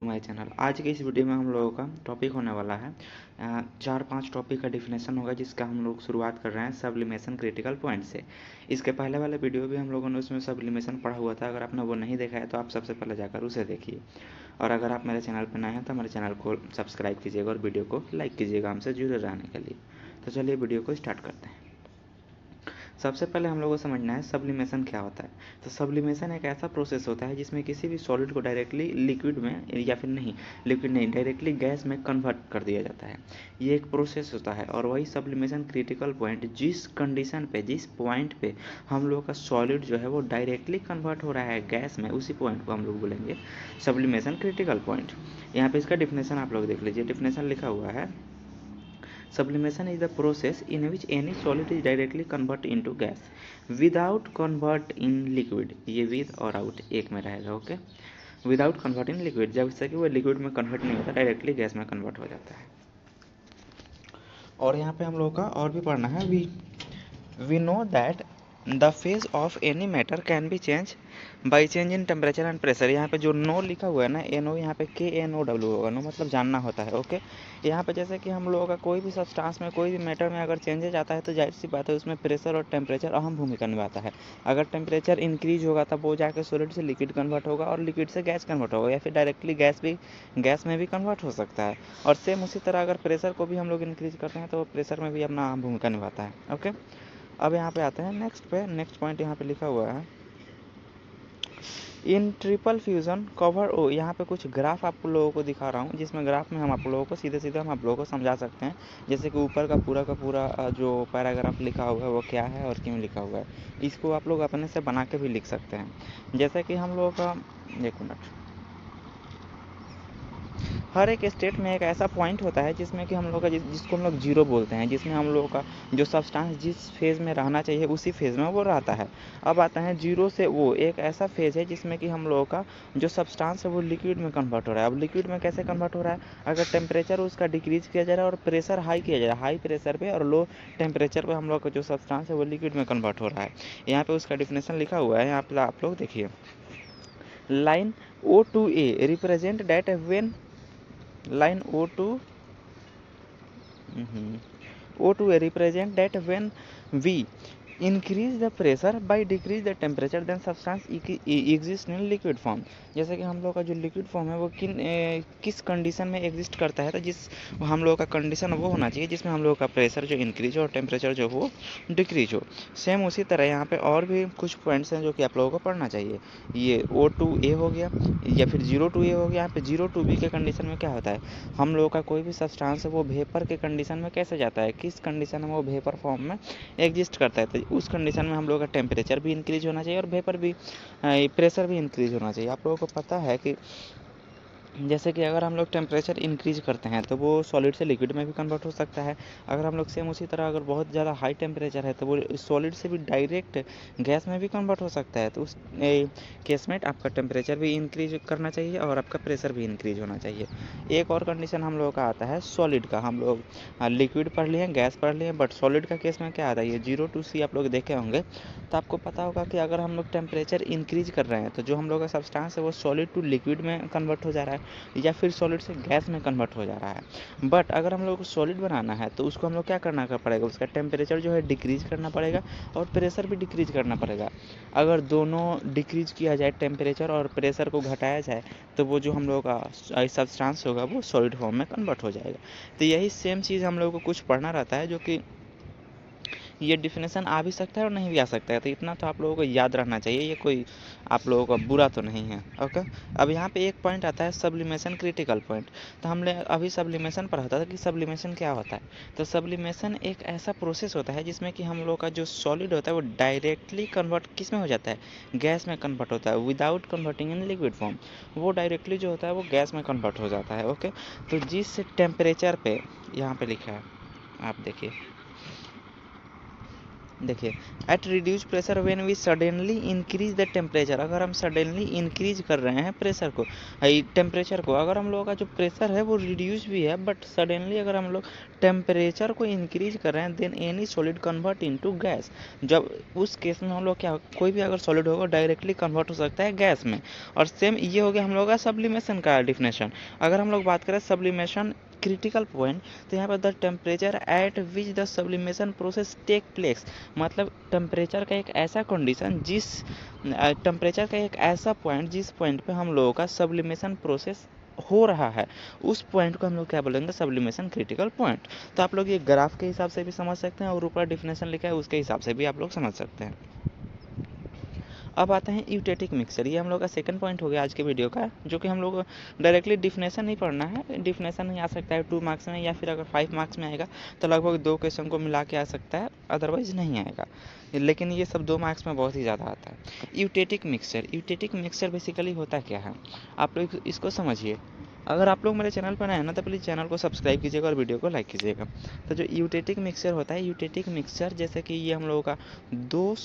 My channel. आज की इस वीडियो में हम लोगों का टॉपिक होने वाला है 4-5 टॉपिक का डिफिनेशन होगा, जिसका हम लोग शुरुआत कर रहे हैं सब्लिमेशन क्रिटिकल पॉइंट से। इसके पहले वाले वीडियो भी हम लोगों ने उसमें सब्लिमेशन पढ़ा हुआ था। अगर आपने वो नहीं देखा है तो आप सबसे पहले जाकर उसे देखिए, और अगर आप मेरे चैनल पर नए हैं तो हमारे चैनल को सब्सक्राइब कीजिएगा और वीडियो को लाइक कीजिएगा हमसे जुड़े रहने के लिए। तो चलिए वीडियो को स्टार्ट करते हैं। सबसे पहले हम लोगों को समझना है सब्लिमेशन क्या होता है। तो सब्लिमेशन एक ऐसा प्रोसेस होता है जिसमें किसी भी सॉलिड को डायरेक्टली लिक्विड में, या फिर नहीं लिक्विड नहीं, डायरेक्टली गैस में कन्वर्ट कर दिया जाता है। ये एक प्रोसेस होता है, और वही सब्लिमेशन क्रिटिकल पॉइंट, जिस कंडीशन पे, जिस पॉइंट पे हम लोग का सॉलिड जो है वो डायरेक्टली कन्वर्ट हो रहा है गैस में, उसी पॉइंट को हम लोग बोलेंगे सब्लिमेशन क्रिटिकल पॉइंट। यहाँ पे इसका डिफिनेशन आप लोग देख लीजिए। डिफिनेशन लिखा हुआ है, sublimation is the process in which any solid is directly convert into gas without convert in liquid। ये with और out एक में रहेगा, okay. Without convert in liquid, जब से कि वो लिक्विड में कन्वर्ट नहीं होता, डायरेक्टली गैस में कन्वर्ट हो जाता है। और यहाँ पे हम लोग का और भी पढ़ना है, we know that the phase of any matter can be change by change in temperature and pressure. यहाँ पे जो नो लिखा हुआ है ना, एनो, यहाँ पे KNOW होगा। नो मतलब जानना होता है, ओके। यहाँ पे जैसे कि हम लोगों का कोई भी सब्सटेंस में, कोई भी मैटर में अगर चेंजेज आता है तो जाहिर सी बात है उसमें प्रेशर और टेम्परेचर अहम भूमिका निभाता है। अगर टेम्परेचर इंक्रीज होगा तब वो जाकर सॉलिड से लिक्विड कन्वर्ट होगा, और लिक्विड से गैस कन्वर्ट होगा, या फिर डायरेक्टली गैस में भी कन्वर्ट हो सकता है। और सेम उसी तरह अगर प्रेशर को भी हम लोग इंक्रीज करते हैं तो प्रेशर में भी अपना अहम भूमिका निभाता है, ओके। अब यहाँ पे आते हैं नेक्स्ट पे। नेक्स्ट पॉइंट यहाँ पे लिखा हुआ है, इन ट्रिपल फ्यूज़न कवर ओ। यहाँ पे कुछ ग्राफ आप लोगों को दिखा रहा हूँ, जिसमें ग्राफ में हम आप लोगों को सीधे हम आप लोगों को समझा सकते हैं। जैसे कि ऊपर का पूरा जो पैराग्राफ लिखा हुआ है वो क्या है और क्यों लिखा हुआ है, इसको आप लोग अपने से बना के भी लिख सकते हैं। जैसे कि हम लोगों का, एक मिनट, हर एक स्टेट में एक ऐसा पॉइंट होता है जिसमें कि हम लोग का जिसको हम लोग जीरो बोलते हैं, जिसमें हम लोगों का जो सब्सटेंस जिस फेज़ में रहना चाहिए उसी फेज़ में वो रहता है। अब आता है जीरो से वो एक ऐसा फेज़ है जिसमें कि हम लोगों का जो सब्सटेंस है वो लिक्विड में कन्वर्ट हो रहा है। अब लिक्विड में कैसे कन्वर्ट हो रहा है, अगर टेम्परेचर उसका डिक्रीज किया जा रहा है और प्रेशर हाई किया जा रहा है, हाई प्रेशर पे और लो टेम्परेचर पे हम लोग का जो सब्सटेंस है वो लिक्विड में कन्वर्ट हो रहा है। यहाँ पे उसका डिफिनेशन लिखा हुआ है, यहाँ पे आप लोग देखिए, line O2A represent that when line O2A represent that when we increase the pressure by decrease the temperature then substance exist in liquid form। जैसे कि हम लोग का जो लिक्विड फॉर्म है वो किस कंडीशन में एग्जिस्ट करता है, तो जिस हम लोग का कंडीशन वो होना चाहिए जिसमें हम लोग का प्रेशर जो इंक्रीज हो और टेम्परेचर जो हो डिक्रीज हो। सेम उसी तरह यहाँ पे और भी कुछ पॉइंट्स हैं जो कि आप लोगों को पढ़ना चाहिए। ये O2A हो गया, या फिर 0-2A हो गया। यहाँ पे 0-2B के कंडीशन में क्या होता है, हम लोगों का कोई भी सब्सटेंस है वो वेपर के कंडीशन में कैसे जाता है, किस कंडीशन में वो वेपर फॉर्म में एग्जिस्ट करता है, तो उस कंडीशन में हम लोग का टेम्परेचर भी इंक्रीज होना चाहिए और वेपर भी, प्रेशर भी इंक्रीज होना चाहिए। आप लोगों को पता है कि जैसे कि अगर हम लोग टेम्परेचर इंक्रीज करते हैं तो वो सॉलिड से लिक्विड में भी कन्वर्ट हो सकता है। अगर हम लोग सेम उसी तरह अगर बहुत ज़्यादा हाई टेम्परेचर है तो वो सॉलिड से भी डायरेक्ट गैस में भी कन्वर्ट हो सकता है। तो उस केस में आपका टेम्परेचर भी इंक्रीज करना चाहिए और आपका प्रेशर भी इंक्रीज होना चाहिए। एक और कंडीशन हम लोगों का आता है सॉलिड का। हम लोग लिक्विड पढ़ लिए, गैस पढ़ लिए, बट सॉलिड का केस में क्या आता है, ये 0-2C आप लोग देखे होंगे। तो आपको पता होगा कि अगर हम लोग टेम्परेचर इंक्रीज कर रहे हैं तो जो हम लोग का सब्सटेंस है वो सॉलिड टू लिक्विड में कन्वर्ट हो जा रहा है, या फिर सॉलिड से गैस में कन्वर्ट हो जा रहा है। बट अगर हम लोग को सॉलिड बनाना है तो उसको हम लोग क्या करना पड़ेगा, उसका टेम्परेचर जो है डिक्रीज करना पड़ेगा और प्रेशर भी डिक्रीज करना पड़ेगा। अगर दोनों डिक्रीज किया जाए, टेम्परेचर और प्रेशर को घटाया जाए, तो वो जो हम लोग का सब्सटेंस होगा वो सॉलिड फॉर्म में कन्वर्ट हो जाएगा। तो यही सेम चीज़ हम लोग को कुछ पढ़ना रहता है, जो कि ये डिफिनेशन आ भी सकता है और नहीं भी आ सकता है। तो इतना तो आप लोगों को याद रहना चाहिए, ये कोई आप लोगों का बुरा तो नहीं है, ओके। अब यहाँ पे एक पॉइंट आता है सब्लिमेशन क्रिटिकल पॉइंट। तो हमने अभी सब्लिमेशन पढ़ा था कि सब्लिमेशन क्या होता है। तो सब्लिमेशन एक ऐसा प्रोसेस होता है जिसमें कि हम लोग का जो सॉलिड होता है वो डायरेक्टली कन्वर्ट किस में हो जाता है, गैस में कन्वर्ट होता है, without converting in liquid form. वो डायरेक्टली जो होता है वो गैस में कन्वर्ट हो जाता है, ओके। तो जिस टेम्परेचर पे, यहाँ पे लिखा है आप देखिए, देखिए, at reduce pressure when we suddenly increase the temperature, अगर हम सडनली इंक्रीज कर रहे हैं प्रेशर को, टेम्परेचर को, अगर हम लोगों का जो प्रेशर है वो रिड्यूस भी है बट सडनली अगर हम लोग टेम्परेचर को इंक्रीज कर रहे हैं, then any solid convert into gas. जब उस केस में हम लोग क्या, कोई भी अगर सॉलिड होगा डायरेक्टली कन्वर्ट हो सकता है गैस में। और सेम ये हो गया हम लोग का सब्लिमेशन का डिफिनेशन। अगर हम लोग बात करें सब्लिमेशन क्रिटिकल पॉइंट, तो यहाँ पर the temperature at which the sublimation process take place, मतलब टेम्परेचर का एक ऐसा कंडीशन, जिस टेम्परेचर का एक ऐसा पॉइंट जिस पॉइंट पे हम लोगों का सब्लिमेशन प्रोसेस हो रहा है, उस पॉइंट को हम लोग क्या बोलेंगे, सब्लिमेशन क्रिटिकल पॉइंट। तो आप लोग ये ग्राफ के हिसाब से भी समझ सकते हैं और ऊपर डिफिनेशन लिखा है उसके हिसाब से भी आप लोग समझ सकते हैं। अब आता है यूटेटिक मिक्सचर, ये हम लोग का सेकंड पॉइंट हो गया आज के वीडियो का, जो कि हम लोग डायरेक्टली डिफिनेशन नहीं पढ़ना है। डिफिनेशन नहीं आ सकता है 2 मार्क्स में, या फिर अगर 5 मार्क्स में आएगा तो लगभग 2 क्वेश्चन को मिला के आ सकता है, अदरवाइज नहीं आएगा। लेकिन ये सब 2 मार्क्स में बहुत ही ज़्यादा आता है। Eutectic mixture, eutectic mixture basically होता क्या है, आप लोग इसको समझिए। अगर आप लोग मेरे चैनल पर नए हैं ना, तो प्लीज़ चैनल को सब्सक्राइब कीजिएगा और वीडियो को लाइक कीजिएगा। तो जो यूटेटिक मिक्सचर होता है, यूटेटिक मिक्सचर जैसे कि ये हम लोगों का दो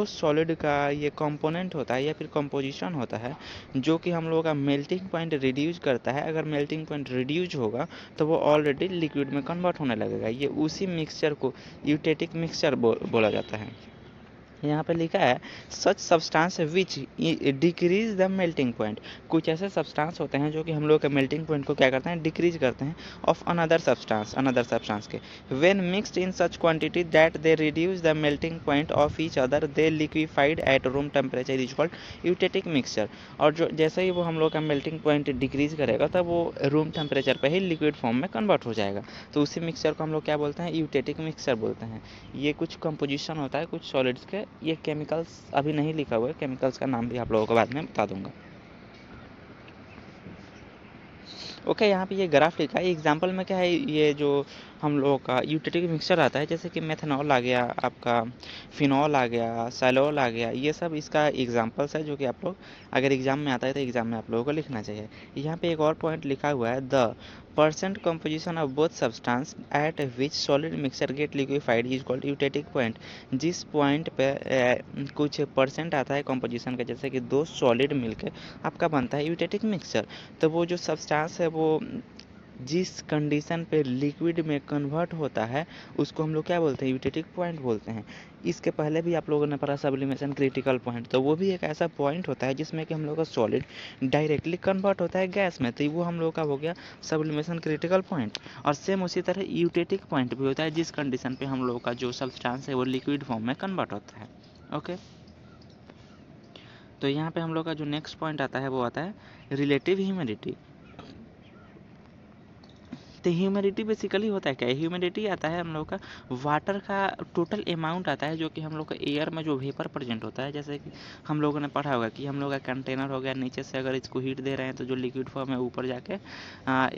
सॉलिड का ये कंपोनेंट होता है या फिर कंपोजिशन होता है, जो कि हम लोगों का मेल्टिंग पॉइंट रिड्यूस करता है। अगर मेल्टिंग पॉइंट रिड्यूस होगा तो वो ऑलरेडी लिक्विड में कन्वर्ट होने लगेगा। ये उसी मिक्सचर को यूटेटिक मिक्सचर बोला जाता है। यहाँ पे लिखा है such substance which decrease the melting point, कुछ ऐसे सब्सटेंस होते हैं जो कि हम लोग के मेल्टिंग पॉइंट को क्या करते हैं, डिक्रीज करते हैं ऑफ अनदर सब्सटेंस के। When mixed in such quantity that they reduce the melting point of each other they liquefied at room temperature is called eutectic mixture. और जो जैसे ही वो हम लोग का मेल्टिंग पॉइंट डिक्रीज करेगा तब वो रूम टेम्परेचर पर ही लिक्विड फॉर्म में कन्वर्ट हो जाएगा। तो उसी मिक्सचर को हम लोग क्या बोलते हैं, यूटेटिक मिक्सचर बोलते हैं। ये कुछ कंपोजिशन होता है कुछ सॉलिड्स के, ये केमिकल्स अभी नहीं लिखा हुआ है, केमिकल्स का नाम भी आप लोगों को बाद में बता दूंगा। ओके, यहाँ पे ये ग्राफ लिखा है। एग्जांपल में क्या है, ये जो हम लोगों का यूटेटिक मिक्सचर आता है, जैसे कि मेथनॉल आ गया, आपका फिनॉल आ गया, सैलोल आ गया, ये सब इसका एग्जांपल्स है जो कि आप लोग अगर एग्जाम में आता है तो एग्जाम में आप लोगों को लिखना चाहिए। यहाँ पे एक और पॉइंट लिखा हुआ है, the percent composition of both substance at which solid mixture get liquefied is called eutectic point. जिस पॉइंट पे कुछ परसेंट आता है कंपोजिशन का, जैसे कि 2 सॉलिड मिलके आपका बनता है यूटेटिक मिक्सचर, तो वो जो सब्सटेंस है वो जिस कंडीशन पे लिक्विड में कन्वर्ट होता है उसको हम लोग क्या बोलते हैं, यूटेटिक पॉइंट बोलते हैं। इसके पहले भी आप लोगों ने पढ़ा सब्लिमेशन क्रिटिकल पॉइंट, तो वो भी एक ऐसा पॉइंट होता है जिसमें कि हम लोग का सॉलिड डायरेक्टली कन्वर्ट होता है गैस में, तो वो हम लोग का हो गया सब्लिमेशन क्रिटिकल पॉइंट। और सेम उसी तरह यूटेटिक पॉइंट भी होता है जिस कंडीशन पे हम लोग का जो सब्सटेंस है वो लिक्विड फॉर्म में कन्वर्ट होता है। ओके, तो यहाँ पे हम लोग का जो नेक्स्ट पॉइंट आता है वो आता है रिलेटिव ह्यूमिडिटी। तो ह्यूमिडिटी बेसिकली होता है क्या, ह्यूमिडिटी आता है हम लोग का वाटर का टोटल अमाउंट आता है जो कि हम लोग का एयर में जो वेपर प्रेजेंट होता है। जैसे कि हम लोगों ने पढ़ा होगा कि हम लोग का कंटेनर हो गया, नीचे से अगर इसको हीट दे रहे हैं तो जो लिक्विड फॉर्म है ऊपर जाके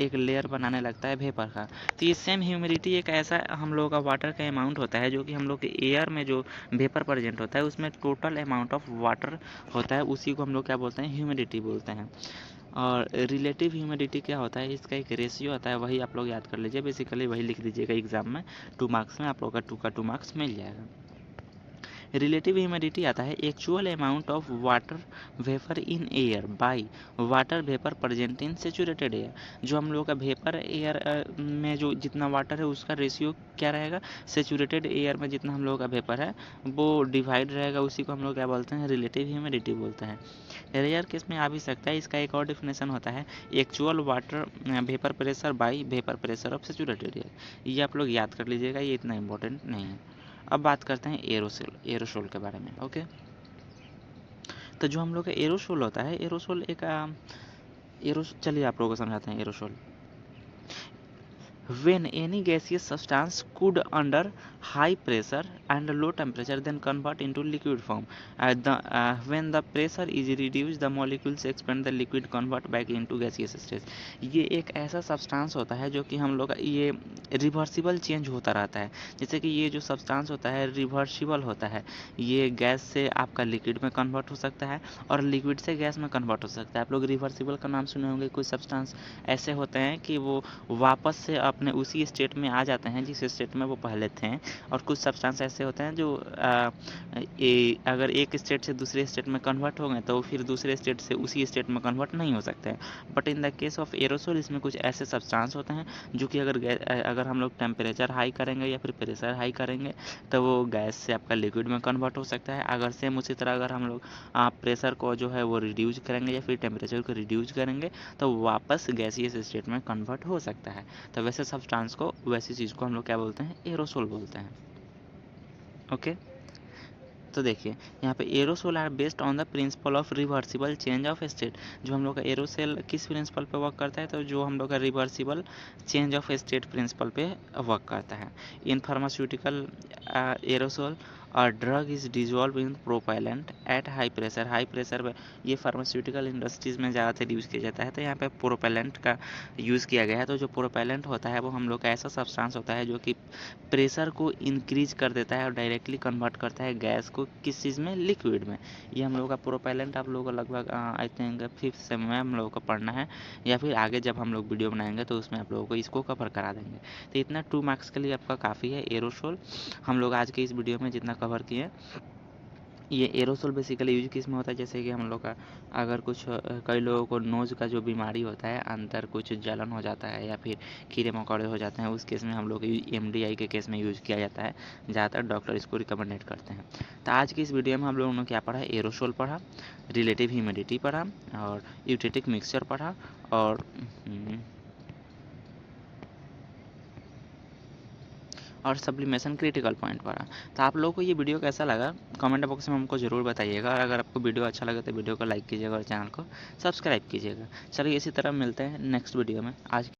एक लेयर बनाने लगता है वेपर का। तो ये सेम ह्यूमिडिटी एक ऐसा हम लोग का वाटर का अमाउंट होता है जो कि हम लोग के एयर में जो वेपर प्रेजेंट होता है उसमें टोटल अमाउंट ऑफ वाटर होता है, उसी को हम लोग क्या बोलते हैं, ह्यूमिडिटी बोलते हैं। और रिलेटिव ह्यूमिडिटी क्या होता है, इसका एक रेशियो आता है, वही आप लोग याद कर लीजिए, बेसिकली वही लिख दीजिएगा एग्जाम में। 2 मार्क्स में आप लोग का 2 मार्क्स मिल जाएगा। रिलेटिव ह्यूमिडिटी आता है actual amount of water vapour in air by water vapour present in saturated air. जो हम लोग का वेपर एयर में जो जितना वाटर है उसका रेशियो क्या रहेगा, सेचुरेटेड एयर में जितना हम लोग का वेपर है वो डिवाइड रहेगा, उसी को हम लोग क्या बोलते हैं, रिलेटिव ह्यूमिडिटी बोलते हैं। रेयर केस में आ भी सकता है, इसका एक और डिफिनेशन होता है actual water vapour pressure by vapour pressure of saturated air. ये आप लोग याद कर लीजिएगा, ये इतना इंपॉर्टेंट नहीं है। अब बात करते हैं एरोसोल के बारे में। ओके, तो जो हम लोग का एरोसोल होता है, एरोसोल एक चलिए आप लोगों को समझाते हैं aerosol. When any gaseous substance could under high pressure and low temperature then convert into liquid form. When the pressure is reduced, the molecules expand, the liquid convert back into gaseous stage. ये एक ऐसा substance होता है जो कि हम लोग ये रिवर्सिबल चेंज होता रहता है। जैसे कि ये जो सब्सटेंस होता है रिवर्सिबल होता है, ये गैस से आपका लिक्विड में कन्वर्ट हो सकता है और लिक्विड से गैस में कन्वर्ट हो सकता है। आप लोग रिवर्सिबल का नाम सुने होंगे, कोई सब्सटेंस ऐसे होते हैं कि वो वापस से अपने उसी स्टेट में आ जाते हैं जिस स्टेट में वो पहले थे। और कुछ सब्सटेंस ऐसे होते हैं जो अगर एक स्टेट से दूसरे स्टेट में कन्वर्ट हो गए तो फिर दूसरे स्टेट से उसी स्टेट में कन्वर्ट नहीं हो सकते हैं। But in the case of aerosol इसमें कुछ ऐसे सब्सटेंस होते हैं जो कि अगर हम लोग टेम्परेचर हाई करेंगे या फिर प्रेशर हाई करेंगे तो वो गैस से आपका लिक्विड में कन्वर्ट हो सकता है। अगर सेम उसी तरह अगर हम लोग प्रेशर को जो है वो रिड्यूस करेंगे या फिर टेम्परेचर को रिड्यूस करेंगे तो वापस गैसियस स्टेट में कन्वर्ट हो सकता है। तो वैसे सब्सटेंस को, वैसी चीज़ को हम लोग क्या बोलते हैं, एरोसोल बोलते हैं। ओके, तो देखिए यहाँ पे aerosol are based on the principle of reversible change of state. जो हम लोग का एरोसोल किस प्रिंसिपल पे वर्क करता है, तो जो हम लोग का reversible change of state principle पे वर्क करता है। इन फार्मास्यूटिकल एरोसोल और drug is dissolve in propellant at high pressure. High pressure पे ये फार्मास्यूटिकल इंडस्ट्रीज में ज़्यादातर यूज़ किया जाता है, तो यहाँ पे प्रोपेलेंट का यूज़ किया गया है। तो जो प्रोपेलेंट होता है वो हम लोग का ऐसा सब्सटेंस होता है जो कि प्रेशर को इंक्रीज कर देता है और डायरेक्टली कन्वर्ट करता है गैस को किस चीज़ में, लिक्विड में। ये हम लोगों का प्रोपेलेंट आप लोगों को लगभग आई थिंक 5th सेम में हम लोगों को पढ़ना है, या फिर आगे जब हम लोग वीडियो बनाएंगे तो उसमें आप लोगों को इसको कवर करा देंगे। तो इतना 2 मार्क्स के लिए आपका काफ़ी है एरोसोल। हम लोग आज के इस वीडियो में जितना कवर किए, ये एरोसोल बेसिकली यूज किस में होता है, जैसे कि हम लोग का अगर कुछ कई लोगों को नोज़ का जो बीमारी होता है, अंदर कुछ जलन हो जाता है या फिर कीड़े मकोड़े हो जाते हैं, उस केस में हम लोग MDI के केस में यूज़ किया जाता है। ज़्यादातर डॉक्टर इसको रिकमेंडेड करते हैं। तो आज की इस वीडियो में हम लोगों ने क्या पढ़ा, एरोसोल पढ़ा, रिलेटिव ह्यूमिडिटी पढ़ा, और यूटेटिक मिक्सचर पढ़ा, और सब्लिमेशन क्रिटिकल पॉइंट पढ़ा। तो आप लोगों को ये वीडियो कैसा लगा कमेंट बॉक्स में हमको ज़रूर बताइएगा, और अगर आपको वीडियो अच्छा लगे तो वीडियो को लाइक कीजिएगा और चैनल को सब्सक्राइब कीजिएगा। चलिए इसी तरह मिलते हैं नेक्स्ट वीडियो में। आज